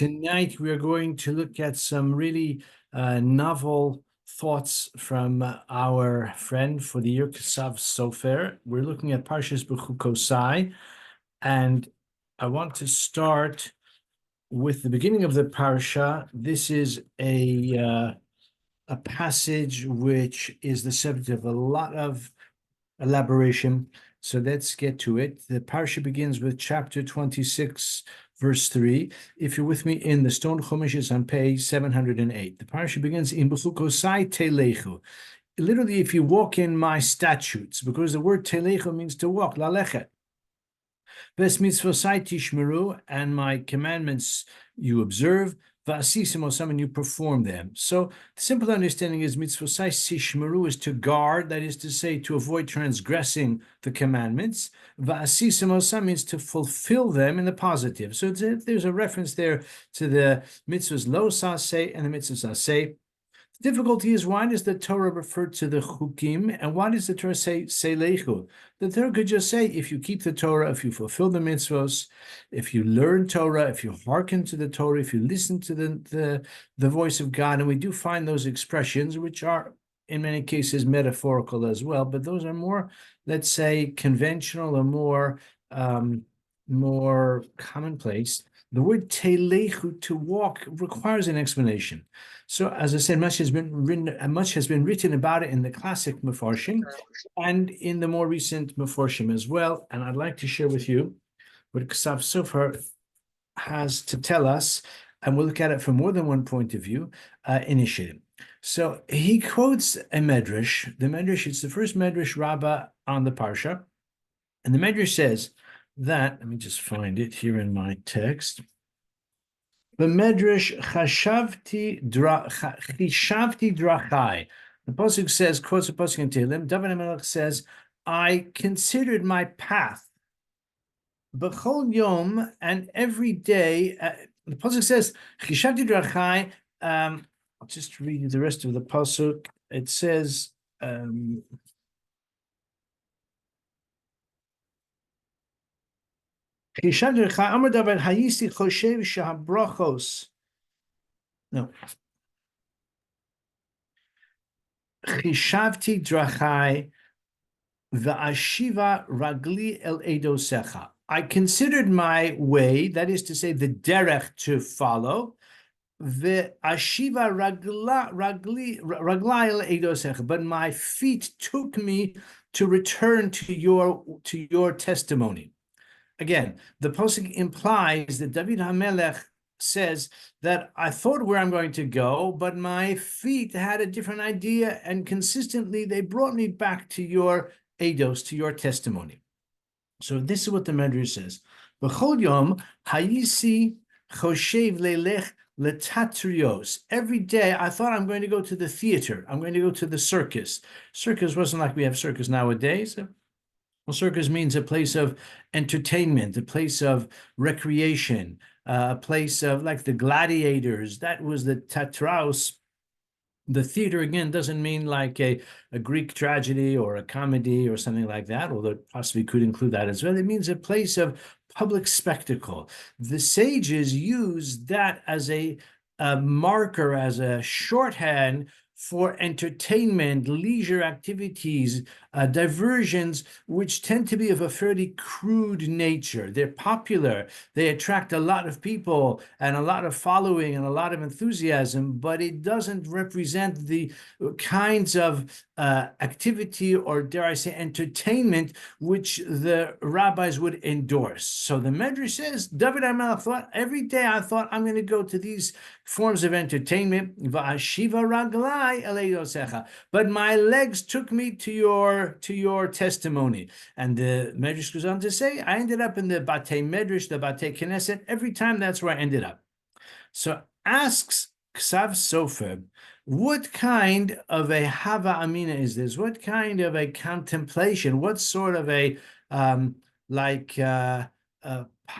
Tonight, we are going to look at some really novel thoughts from our friend for the year Kasav Sofer. We're looking at Parshas Bechukotai, and I want to start with the beginning of the Parasha. This is a passage which is the subject of a lot of elaboration. So let's get to it. The Parasha begins with chapter 26, verse 3. If you're with me in the Stone Chumash, it's on page 708. The Parasha begins in Bechukotai telechu. Literally, if you walk in my statutes, because the word telechu means to walk, lalechet. Ves mitzvosai tishmeru, and my commandments you observe. Va'asisim osam, and you perform them. So the simple understanding is mitzvosai tishmeru is to guard, that is to say, to avoid transgressing the commandments. Va'asisim osam means to fulfill them in the positive. So there's a reference there to the mitzvahs lo saseh and the mitzvahs aseh. The difficulty is, why does the Torah refer to the chukim, and why does the Torah say seilechu? The Torah could just say, if you keep the Torah, if you fulfill the mitzvos, if you learn Torah, if you hearken to the Torah, if you listen to the voice of God. And we do find those expressions, which are in many cases metaphorical as well, but those are more, let's say, conventional or more commonplace. The word telechu, to walk, requires an explanation. So, as I said, much has been written about it in the classic Mefarshim and in the more recent Mefarshim as well. And I'd like to share with you what Kasav Sofer has to tell us, and we'll look at it from more than one point of view initially. So he quotes a medrash. The medrash, it's the first medrash rabbah on the parsha, and the medrash says that, let me just find it here in my text. The medrash chashavti drachai. The pasuk says, quotes the pasuk in Tehillim. David HaMelech says, I considered my path, b'chol yom, and every day. The pasuk says, chashavti drachai. I'll just read you the rest of the pasuk. It says. No. Chishavti drachai va'ashiva ragli el edosecha. I considered my way, that is to say, the derech to follow, va'ashiva ragli el edosecha. But my feet took me to return to your testimony. Again, the pasuk implies that David HaMelech says that I thought where I'm going to go, but my feet had a different idea, and consistently they brought me back to your eidos, to your testimony. So this is what the Medrash says. B'chol yom hayisi choshev leilech letatrios. Every day I thought, I'm going to go to the theater. I'm going to go to the circus. Circus wasn't like we have circus nowadays. Well, circus means a place of entertainment, a place of recreation, a place of, like the gladiators. That was the tetraos. The theater, again, doesn't mean like a Greek tragedy or a comedy or something like that, although it possibly could include that as well. It means a place of public spectacle. The sages used that as a marker, as a shorthand for entertainment, leisure activities, diversions, which tend to be of a fairly crude nature. They're popular, they attract a lot of people and a lot of following and a lot of enthusiasm, but it doesn't represent the kinds of activity, or dare I say entertainment, which the rabbis would endorse. So the Medrash says, David HaMelech thought, every day I thought, I'm going to go to these forms of entertainment, va'ashiva raglai el eidosecha, but my legs took me to your testimony. And the Medrash goes on to say, I ended up in the Batei Medrash, the Batei Knesset. Every time, that's where I ended up. So asks Ksav Sofer, what kind of a hava amina is this? What kind of a contemplation? What sort of a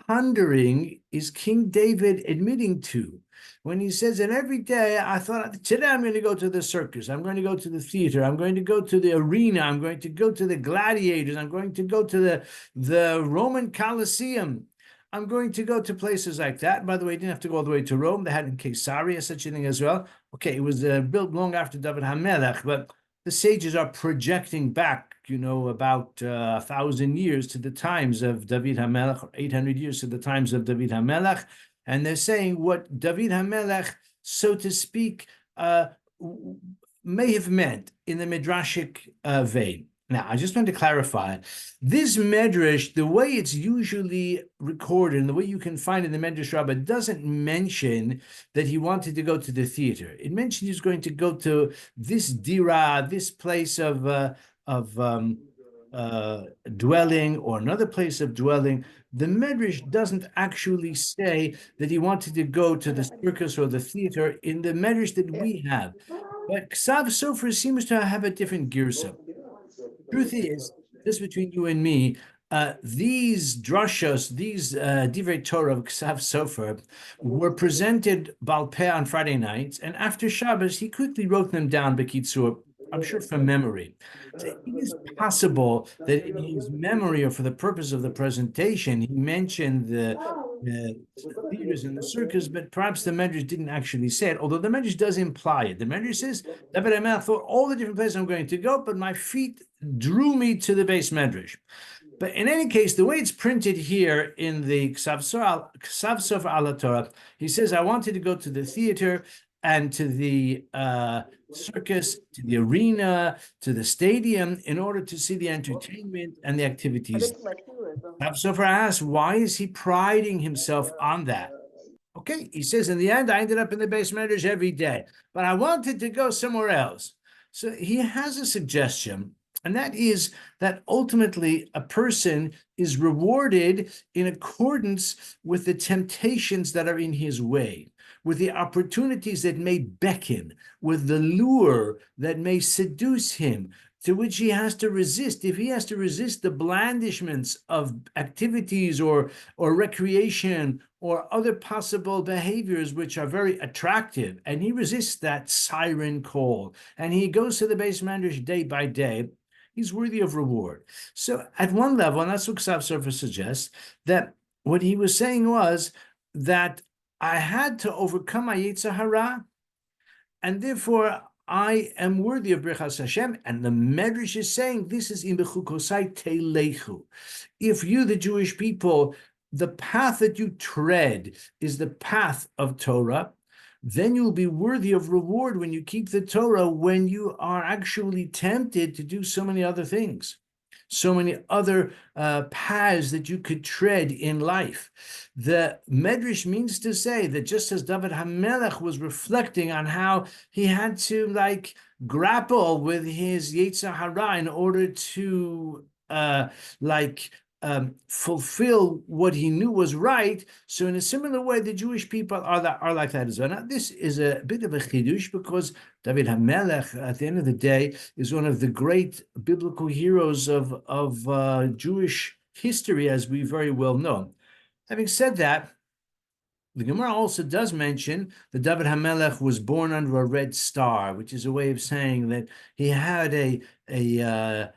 pondering is King David admitting to when he says, and every day I thought, today I'm going to go to the circus, I'm going to go to the theater, I'm going to go to the arena, I'm going to go to the gladiators, I'm going to go to the Roman Colosseum. I'm going to go to places like that. By the way, he didn't have to go all the way to Rome. They had in Caesarea such a thing as well. Okay, it was built long after David HaMelech, but the sages are projecting back, about 1,000 years to the times of David HaMelech, or 800 years to the times of David HaMelech, and they're saying what David HaMelech, so to speak, may have meant in the midrashic vein. Now, I just want to clarify this medrash, the way it's usually recorded, and the way you can find in the Medrash Rabbah, doesn't mention that he wanted to go to the theater. It mentions he's going to go to this dira, this place of dwelling, or another place of dwelling. The Medrash doesn't actually say that he wanted to go to the circus or the theater in the Medrash that we have. But Ksav Sofer seems to have a different girsa. Truth is, this between you and me, these drashos, these divrei Torah of Ksav Sofer, were presented Baal Peh on Friday nights, and after Shabbos, he quickly wrote them down, Bekitzur, I'm sure from memory. So it is possible that in his memory, or for the purpose of the presentation, he mentioned the theaters and the circus, but perhaps the Medrash didn't actually say it, although the Medrash does imply it. The Medrash says, David HaMelech thought all the different places I'm going to go, but my feet drew me to the base Medrash. But in any case, the way it's printed here in the Ksav Sofer al Torah, he says, I wanted to go to the theater and to the circus, to the arena, to the stadium, in order to see the entertainment and the activities. Ksav Sofer asks, why is he priding himself on that? Okay, he says, in the end, I ended up in the base Medrash every day, but I wanted to go somewhere else. So he has a suggestion, and that is that ultimately a person is rewarded in accordance with the temptations that are in his way, with the opportunities that may beckon, with the lure that may seduce him, to which he has to resist. If he has to resist the blandishments of activities or recreation or other possible behaviors which are very attractive, and he resists that siren call, and he goes to the base Medrash day by day, he's worthy of reward. So at one level, and that's what Ksav Sofer suggests, that what he was saying was that I had to overcome my Yetzer Hara, and therefore I am worthy of Birchas Hashem. And the Medrash is saying this is in Bechukotai Telechu. If you, the Jewish people, the path that you tread is the path of Torah, then you'll be worthy of reward when you keep the Torah, when you are actually tempted to do so many other things, so many other paths that you could tread in life. The Medrash means to say that just as David HaMelech was reflecting on how he had to grapple with his Yetzer Hara in order to fulfill what he knew was right. So in a similar way, the Jewish people are like that as well. Now, this is a bit of a chidush, because David HaMelech, at the end of the day, is one of the great biblical heroes of Jewish history, as we very well know. Having said that, the Gemara also does mention that David HaMelech was born under a red star, which is a way of saying that he had a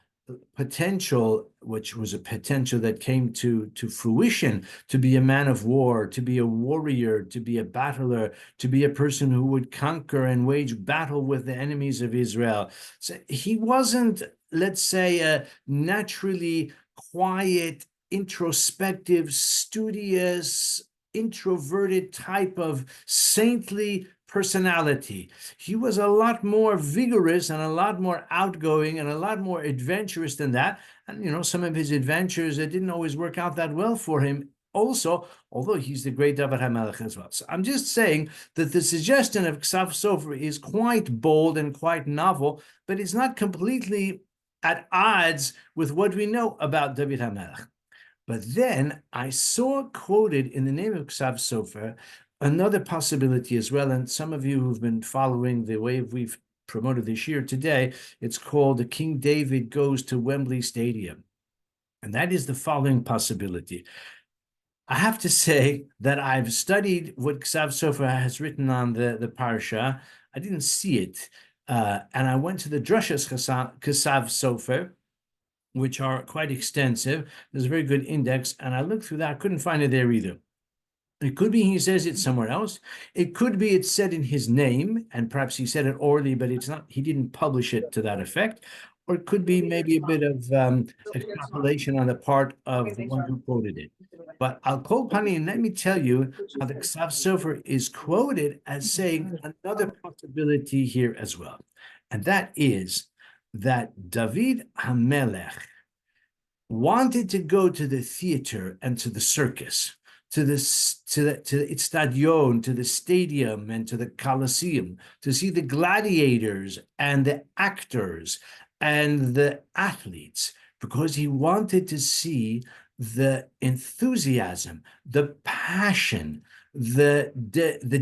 potential, which was a potential that came to fruition, to be a man of war, to be a warrior, to be a battler, to be a person who would conquer and wage battle with the enemies of Israel. So he wasn't, let's say, a naturally quiet, introspective, studious, introverted type of saintly personality. He was a lot more vigorous and a lot more outgoing and a lot more adventurous than that. And, some of his adventures, it didn't always work out that well for him also, although he's the great David HaMelech as well. So I'm just saying that the suggestion of Ksav Sofer is quite bold and quite novel, but it's not completely at odds with what we know about David HaMelech. But then I saw quoted in the name of Ksav Sofer another possibility as well, and some of you who've been following the way we've promoted this year today, it's called King David Goes to Wembley Stadium. And that is the following possibility. I have to say that I've studied what Ksav Sofer has written on the Parasha. I didn't see it. And I went to the Drushas Ksav Sofer, which are quite extensive. There's a very good index, and I looked through that. I couldn't find it there either. It could be he says it somewhere else. It could be it's said in his name, and perhaps he said it orally, but it's not. He didn't publish it to that effect. Or it could be maybe a bit of extrapolation on the part of the one who quoted it. But I'll quote Pani, and let me tell you how the Ksav Sofer is quoted as saying another possibility here as well, and that is that David HaMelech wanted to go to the theater and to the circus, to the Itztadion, to the stadium and to the Colosseum, to see the gladiators and the actors and the athletes, because he wanted to see the enthusiasm, the passion, the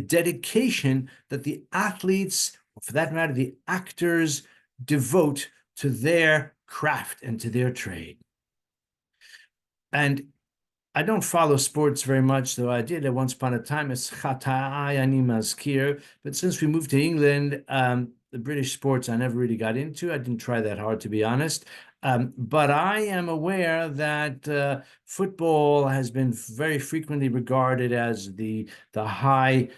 dedication that the athletes, for that matter, the actors, devote to their craft and to their trade. And I don't follow sports very much, though I did at once upon a time. It's Chatai Ani Mazkir. But since we moved to England, the British sports I never really got into. I didn't try that hard, to be honest. But I am aware that football has been very frequently regarded as the high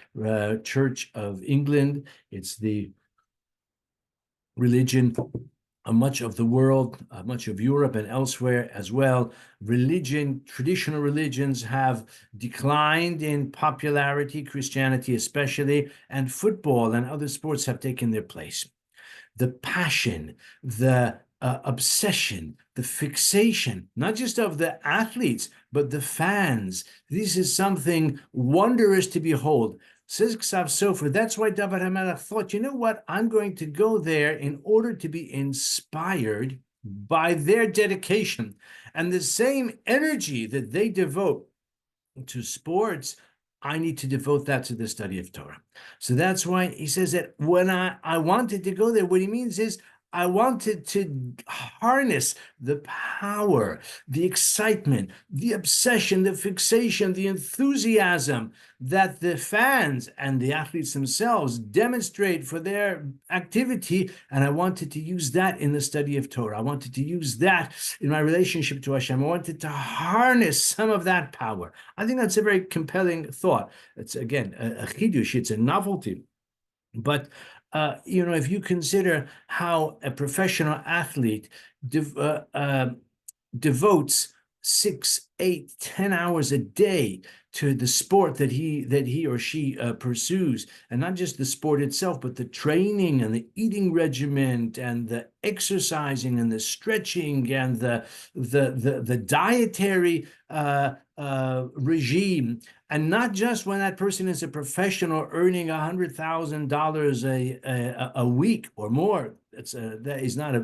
church of England. It's the religion much of the world, much of Europe and elsewhere as well. Traditional religions have declined in popularity, Christianity especially, and football and other sports have taken their place. The passion, the obsession, the fixation, not just of the athletes, but the fans. This is something wondrous to behold. Says Ksav Sofer, that's why David HaMelech thought, you know what, I'm going to go there in order to be inspired by their dedication. And the same energy that they devote to sports, I need to devote that to the study of Torah. So that's why he says that when I wanted to go there, what he means is I wanted to harness the power, the excitement, the obsession, the fixation, the enthusiasm that the fans and the athletes themselves demonstrate for their activity. And I wanted to use that in the study of Torah. I wanted to use that in my relationship to Hashem. I wanted to harness some of that power. I think that's a very compelling thought. It's, again, a chidush. It's a novelty. But if you consider how a professional athlete devotes 6, 8, 10 hours a day to the sport that he or she pursues, and not just the sport itself, but the training and the eating regimen and the exercising and the stretching and the dietary regime, and not just when that person is a professional earning $100,000 a week or more. That is not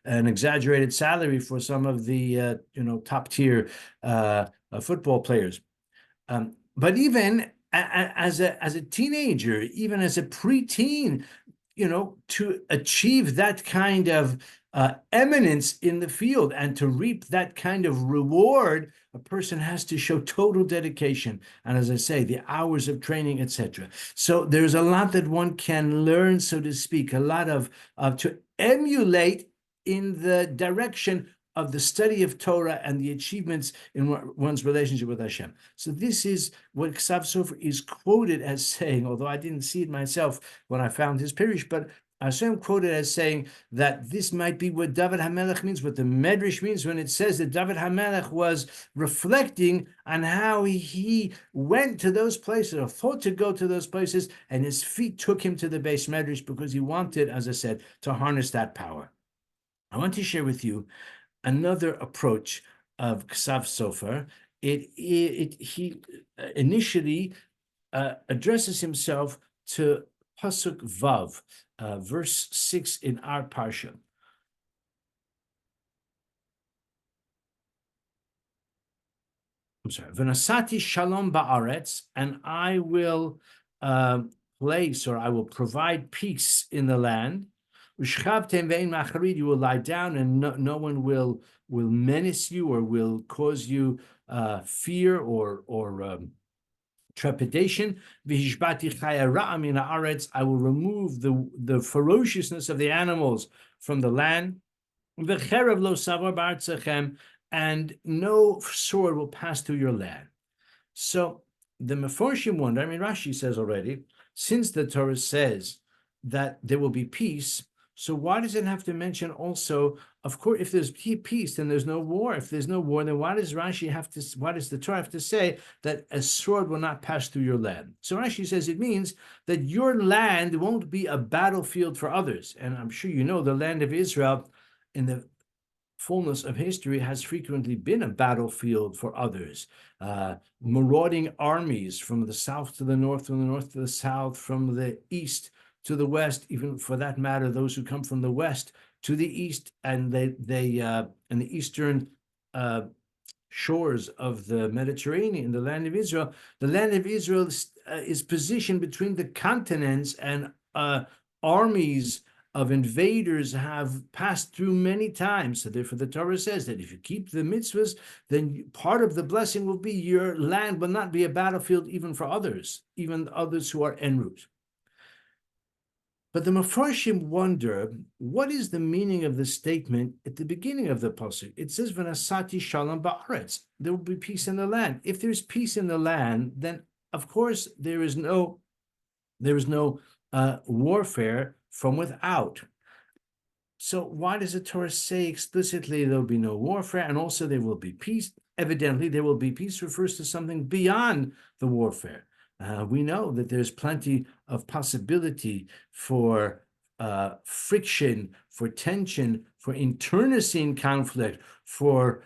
an exaggerated salary for some of the top tier football players. But even as a teenager, even as a preteen, to achieve that kind of eminence in the field and to reap that kind of reward, a person has to show total dedication. And as I say, the hours of training, etc. So there's a lot that one can learn, so to speak, a lot of to emulate in the direction of the study of Torah and the achievements in one's relationship with Hashem. So this is what Ksav Sofer is quoted as saying, although I didn't see it myself when I found his Pirush, but I saw him quoted as saying that this might be what David HaMelech means, what the Medrash means when it says that David HaMelech was reflecting on how he went to those places, or thought to go to those places, and his feet took him to the base Medrash because he wanted, as I said, to harness that power. I want to share with you another approach of Ksav Sofer. He initially addresses himself to Pasuk Vav, verse 6 in our Parsha. I'm sorry. V'nasati shalom ba'aretz, and I will place, or I will provide peace in the land. You will lie down, and no one will menace you or will cause you fear or trepidation. I will remove the ferociousness of the animals from the land. V'cherev lo savar ba'artzachem, and no sword will pass through your land. So the Meforshim wonder, I mean, Rashi says already, since the Torah says that there will be peace, so why does it have to mention also, of course, if there's peace, then there's no war. If there's no war, then why does the Torah have to say that a sword will not pass through your land? So Rashi says it means that your land won't be a battlefield for others. And I'm sure you know the land of Israel in the fullness of history has frequently been a battlefield for others. Marauding armies from the south to the north, from the north to the south, from the east to the west, even for that matter, those who come from the west to the east, and they in the eastern shores of the Mediterranean, the land of Israel. The land of Israel is positioned between the continents, and armies of invaders have passed through many times. So therefore the Torah says that if you keep the mitzvahs, then part of the blessing will be your land will not be a battlefield even for others, even others who are en route. But the Mefarshim wonder, what is the meaning of the statement at the beginning of the pasuk? It says, "V'nasati shalom ba'aretz." There will be peace in the land. If there's peace in the land, then of course there is no warfare from without. So why does the Torah say explicitly there will be no warfare, and also there will be peace? Evidently, there will be peace refers to something beyond the warfare. We know that there's plenty of possibility for friction, for tension, for internecine conflict, for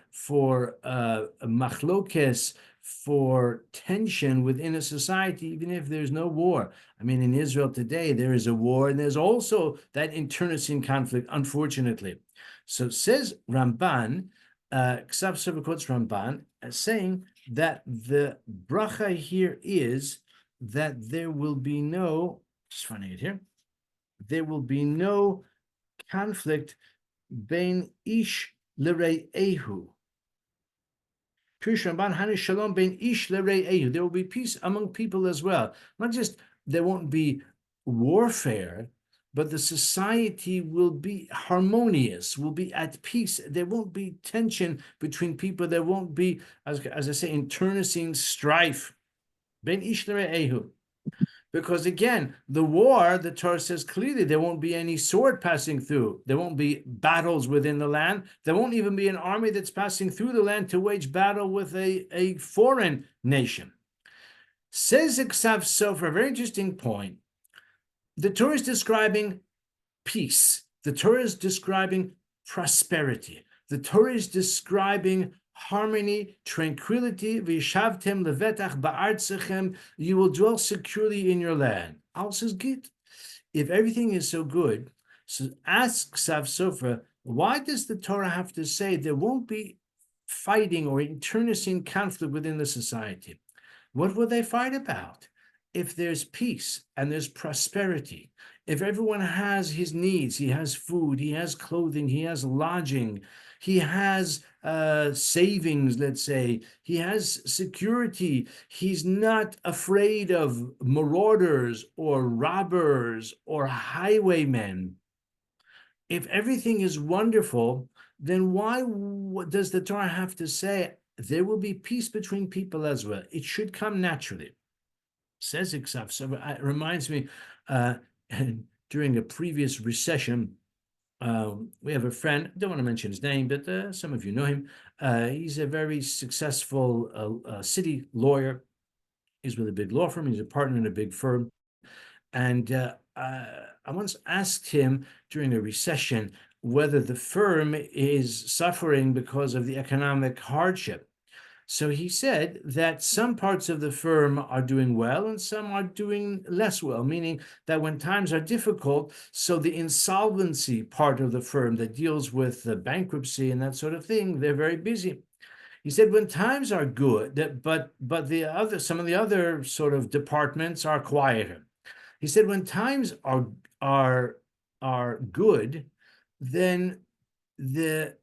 machlokes, for tension within a society, even if there's no war. I mean, in Israel today, there is a war, and there's also that internecine conflict, unfortunately. So says Ramban, Ksav Sofer quotes Ramban as saying that the bracha here is that there will be no, just finding it here, there will be no conflict bein ish l're'ehu. There will be peace among people as well. Not just there won't be warfare, but the society will be harmonious, will be at peace. There won't be tension between people. There won't be, as I say, internecine strife. Ben ish l're'ehu. Because again, the war, the Torah says clearly, there won't be any sword passing through. There won't be battles within the land. There won't even be an army that's passing through the land to wage battle with a foreign nation. Says Ksav Sofer, a very interesting point. The Torah is describing peace. The Torah is describing prosperity. The Torah is describing harmony, tranquility. V'yishavtem levetach ba'artzachem. You will dwell securely in your land. Al says, "Git." If everything is so good, so ask Ksav Sofer, why does the Torah have to say there won't be fighting or internecine conflict within the society? What will they fight about? If there's peace and there's prosperity, if everyone has his needs, he has food, he has clothing, he has lodging, he has savings, let's say, he has security, he's not afraid of marauders or robbers or highwaymen. If everything is wonderful, then why does the Torah have to say there will be peace between people as well? It should come naturally. Says Iksav. So it reminds me, during a previous recession, we have a friend, I don't want to mention his name, but some of you know him. He's a very successful city lawyer. He's with a big law firm. He's a partner in a big firm. And I once asked him during a recession whether the firm is suffering because of the economic hardship. So he said that some parts of the firm are doing well and some are doing less well, meaning that when times are difficult, so the insolvency part of the firm that deals with the bankruptcy and that sort of thing, they're very busy. He said when times are good, but some of the other sort of departments are quieter. He said when times are good, then the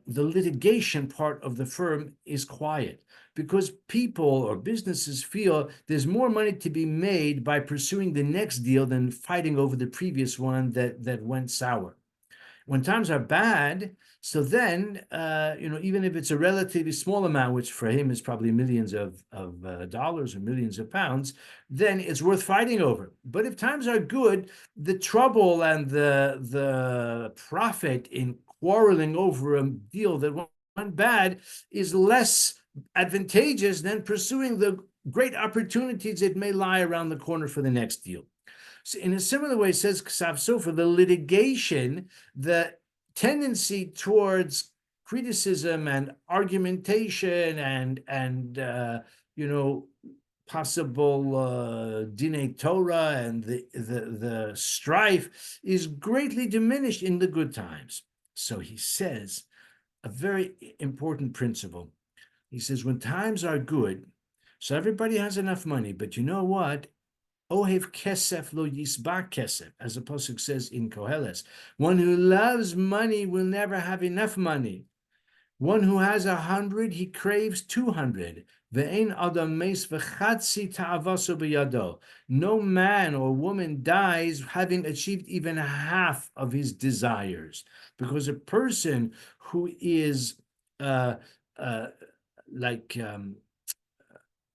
litigation part of the firm is quiet because people or businesses feel there's more money to be made by pursuing the next deal than fighting over the previous one that went sour. When times are bad, so then, even if it's a relatively small amount, which for him is probably millions of dollars or millions of pounds, then it's worth fighting over. But if times are good, the trouble and the profit in quarreling over a deal that went bad is less advantageous than pursuing the great opportunities that may lie around the corner for the next deal. So in a similar way, says Ksav Sofer, the litigation, the tendency towards criticism and argumentation and possible Dinei Torah and the strife is greatly diminished in the good times. So he says a very important principle. He says when times are good, so everybody has enough money, but you know what? Ohev kesef lo yisba kesef, as the pasuk says in Koheles. One who loves money will never have enough money. One who has 100, he craves 200. Ve'ein adam meis v'chatzi ta'avaso b'yado. No man or woman dies having achieved even half of his desires, because a person who is uh, uh, like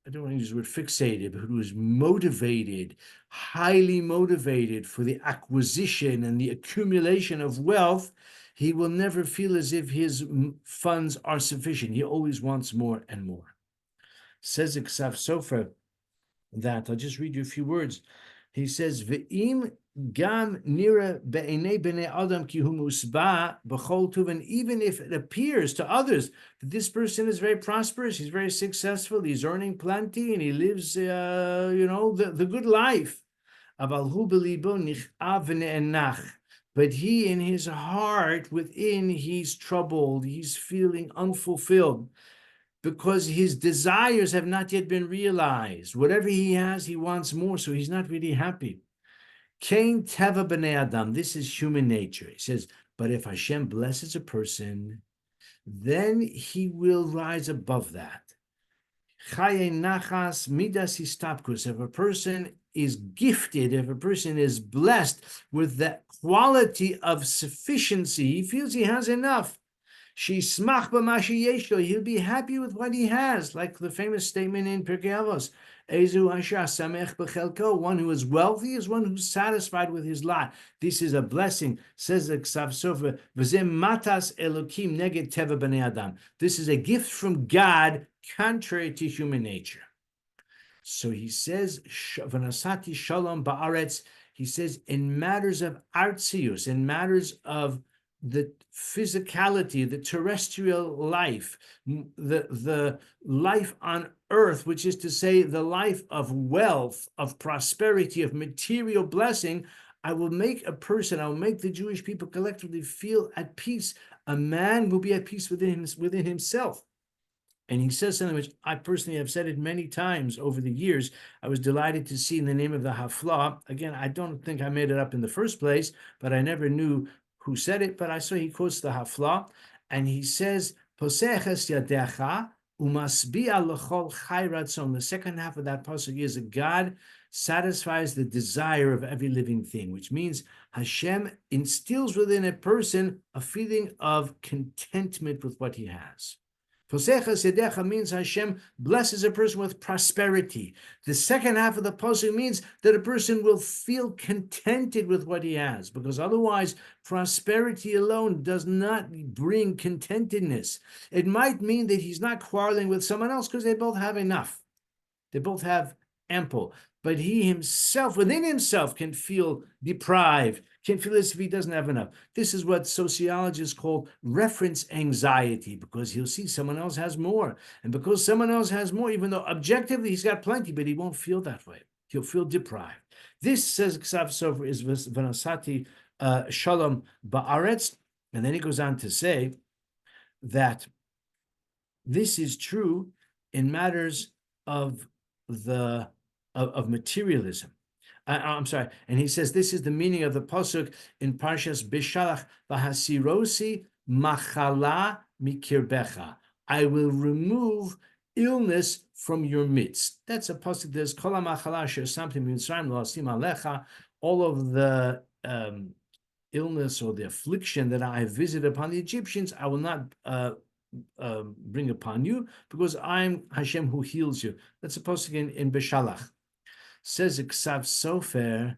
I don't want to use the word fixated, but who is motivated, highly motivated for the acquisition and the accumulation of wealth, he will never feel as if his funds are sufficient. He always wants more and more. Says Ksav Sofer that, I'll just read you a few words. He says, Ve'im gam nira be'enei b'nei adam ki hu musba b'chol tuv, and even if it appears to others that this person is very prosperous, he's very successful, he's earning plenty, and he lives, the good life. Aval hu b'libo nich'av v'ne'enach. But he, in his heart, within, he's troubled, he's feeling unfulfilled, because his desires have not yet been realized. Whatever he has, he wants more, so he's not really happy. Kain teva b'nei adam, this is human nature. He says, but if Hashem blesses a person, then he will rise above that. Chaye nachas midas histapkus, if a person is gifted, if a person is blessed with that quality of sufficiency, he feels he has enough. Shesmach b'mashi yeshlo, he'll be happy with what he has, like the famous statement in Pirkei Avos, Ezu asher samech b'chelko, one who is wealthy is one who's satisfied with his lot. This is a blessing, says the Ksav Sofer, v'zeh matas elokim neged teva b'nei adam. This is a gift from God, contrary to human nature. So he says, v'nasati shalom ba'aretz, he says, in matters of artzius, in matters of the physicality, the terrestrial life, the life on earth, which is to say the life of wealth, of prosperity, of material blessing, I will make the Jewish people collectively feel at peace. A man will be at peace within himself. And he says something which I personally have said it many times over the years. I was delighted to see in the name of the Haflah. Again, I don't think I made it up in the first place, but I never knew who said it, but I saw he quotes the Haflah, and he says, Poseches yadecha umasbi'a l'chol chai ratzon. The second half of that pasuk is that God satisfies the desire of every living thing, which means Hashem instills within a person a feeling of contentment with what he has. Poseches yadecha means Hashem blesses a person with prosperity. The second half of the pasuk means that a person will feel contented with what he has, because otherwise prosperity alone does not bring contentedness. It might mean that he's not quarreling with someone else because they both have enough. They both have ample. But he himself, within himself, can feel deprived, can feel as if he doesn't have enough. This is what sociologists call reference anxiety, because he'll see someone else has more. And because someone else has more, even though objectively he's got plenty, but he won't feel that way. He'll feel deprived. This, says Ksav Sofer, is Vanasati Shalom Ba'aretz. And then he goes on to say that this is true in matters of materialism. I'm sorry, and he says this is the meaning of the pasuk in Parshas Bishalach, v'hasirosi machala mikirbecha. I will remove illness from your midst. That's a pasuk. There's kol machala she'samtim mitzrayim lo asim alecha. All of the illness or the affliction that I have visited upon the Egyptians, I will not bring upon you, because I'm Hashem who heals you. That's supposed to be in Beshalach. Says Ksav Sofer,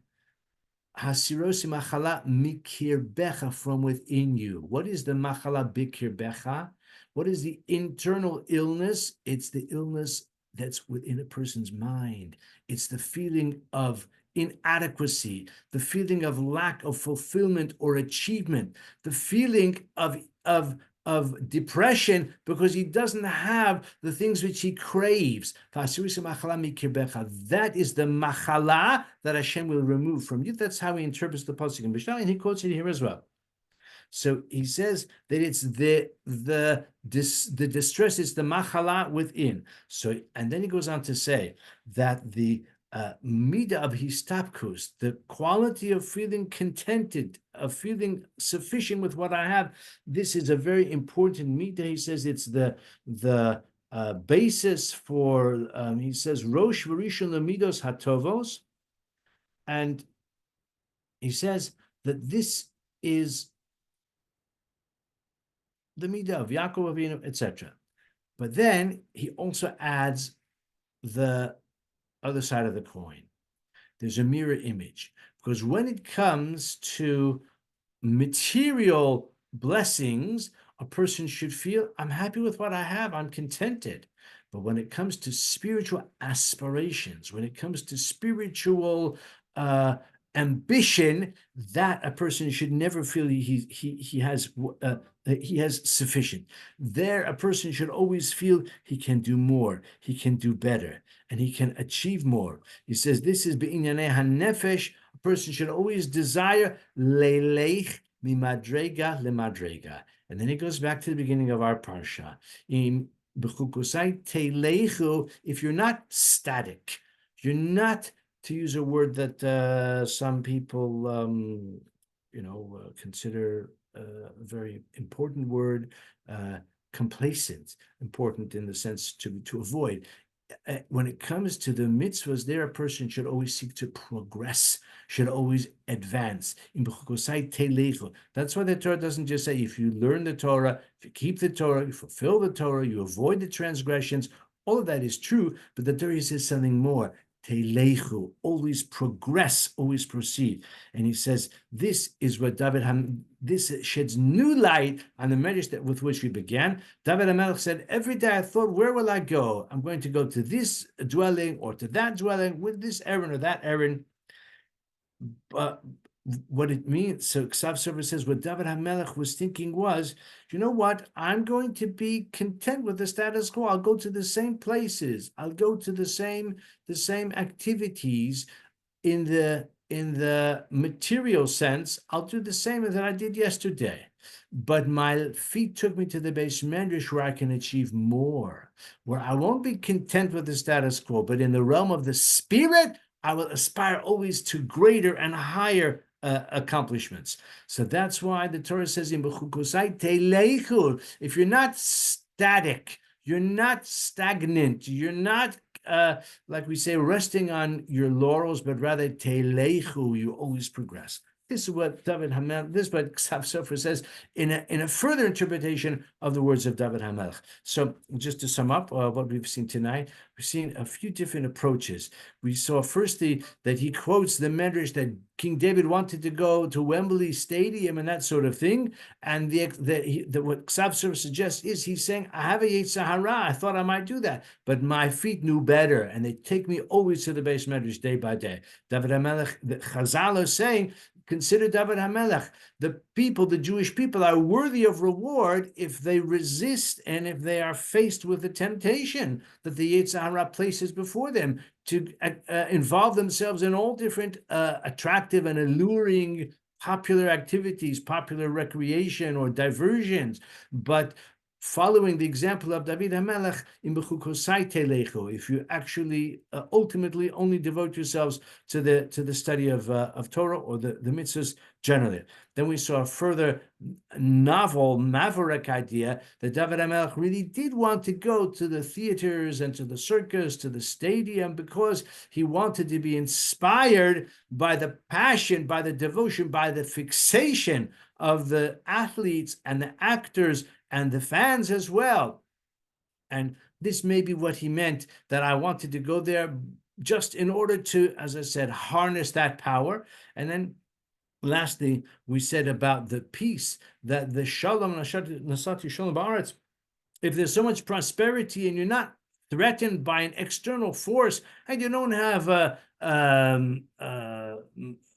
Hasirosi machala mikirbecha, from within you. What is the machala bikirbecha? What is the internal illness? It's the illness that's within a person's mind. It's the feeling of inadequacy, the feeling of lack of fulfillment or achievement, the feeling of depression because he doesn't have the things which he craves. That is the machala that Hashem will remove from you. That's how he interprets the pasuk in Mishnah, and he quotes it here as well. So he says that it's the distress, it's the machala within. So, and then he goes on to say that the midah of histapkus, the quality of feeling contented, of feeling sufficient with what I have, this is a very important midah. He says it's the basis for, he says, Rosh V'Rishon Lemidos Hatovos, and he says that this is the midah of Yaakov Avinu, etc. But then he also adds the other side of the coin. There's a mirror image, because when it comes to material blessings, a person should feel, I'm happy with what I have, I'm contented. But when it comes to spiritual aspirations, when it comes to spiritual ambition, that a person should never feel he has sufficient. There, a person should always feel he can do more, he can do better, and he can achieve more. He says this is b'inyanei hanefesh. A person should always desire leilech mimadrega lemadrega. And then he goes back to the beginning of our parsha. In Bechukotai teilechu, if you're not static, you're not, to use a word that some people, consider a very important word, complacent, important in the sense to avoid. When it comes to the mitzvahs, there a person should always seek to progress, should always advance. That's why the Torah doesn't just say if you learn the Torah, if you keep the Torah, you fulfill the Torah, you avoid the transgressions. All of that is true, but the Torah says something more. Teilechu, always progress, always proceed. And he says, this is what this sheds new light on the medrash with which we began. David HaMelech said, every day I thought, where will I go? I'm going to go to this dwelling or to that dwelling with this errand or that errand. But what it means, so Ksav Sofer says, what David HaMelech was thinking was, you know what? I'm going to be content with the status quo. I'll go to the same places. I'll go to the same activities in the material sense. I'll do the same as I did yesterday. But my feet took me to the Beis Medrash where I can achieve more, where I won't be content with the status quo, but in the realm of the spirit, I will aspire always to greater and higher accomplishments. So that's why the Torah says in Bechukotai teilechu, if you're not static, you're not stagnant, you're not like we say, resting on your laurels, but rather teilechu, you always progress. This is what David HaMelech, this is what Ksav Sofer says in a further interpretation of the words of David HaMelech. So just to sum up what we've seen tonight, we've seen a few different approaches. We saw firstly that he quotes the medrash that King David wanted to go to Wembley Stadium and that sort of thing. And what Ksav Sofer suggests is he's saying, I have a Yetzer Hara, I thought I might do that, but my feet knew better, and they take me always to the Beis Medrash day by day. David HaMelech, the Chazal is saying, consider David HaMelech. The Jewish people are worthy of reward if they resist and if they are faced with the temptation that the Yetzer Hara places before them to involve themselves in all different attractive and alluring popular activities, popular recreation or diversions. But following the example of David HaMelech in Bechukotai telechu, if you actually ultimately only devote yourselves to the study of Torah or the mitzvahs generally. Then we saw a further novel, maverick idea that David HaMelech really did want to go to the theaters and to the circus, to the stadium, because he wanted to be inspired by the passion, by the devotion, by the fixation of the athletes and the actors and the fans as well. And this may be what he meant, that I wanted to go there just in order to, as I said, harness that power. And then lastly, we said about the peace, that the shalom nasati shalom ba'aretz, if there's so much prosperity and you're not threatened by an external force, and you don't have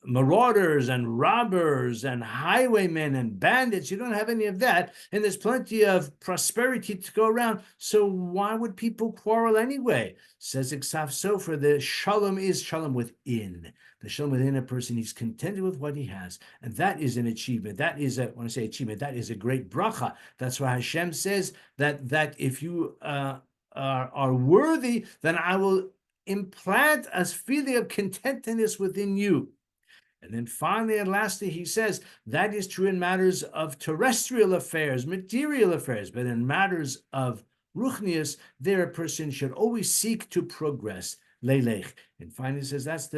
marauders and robbers and highwaymen and bandits, you don't have any of that, and there's plenty of prosperity to go around, so why would people quarrel anyway? Says Iksav Sofer, the shalom is shalom within. The shalom within a person, he's contented with what he has, and that is an achievement. That is when I say achievement, that is a great bracha. That's why Hashem says that if you are worthy, then I will implant a feeling of contentedness within you. And then finally and lastly, he says that is true in matters of terrestrial affairs, material affairs, but in matters of ruchnius, there a person should always seek to progress. Leilech. And finally says that's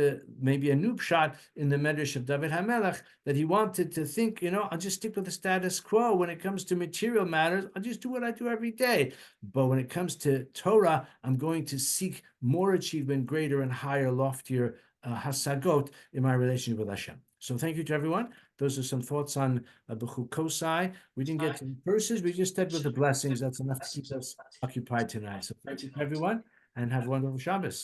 maybe a new shot in the Medrash of David HaMelech, that he wanted to think, I'll just stick with the status quo. When it comes to material matters, I'll just do what I do every day. But when it comes to Torah, I'm going to seek more achievement, greater and higher, loftier hasagot in my relationship with Hashem. So thank you to everyone. Those are some thoughts on Bechukotai. We didn't get to the verses, we just started with the blessings. That's enough to keep us occupied tonight. So thank you to everyone, and have a wonderful Shabbos.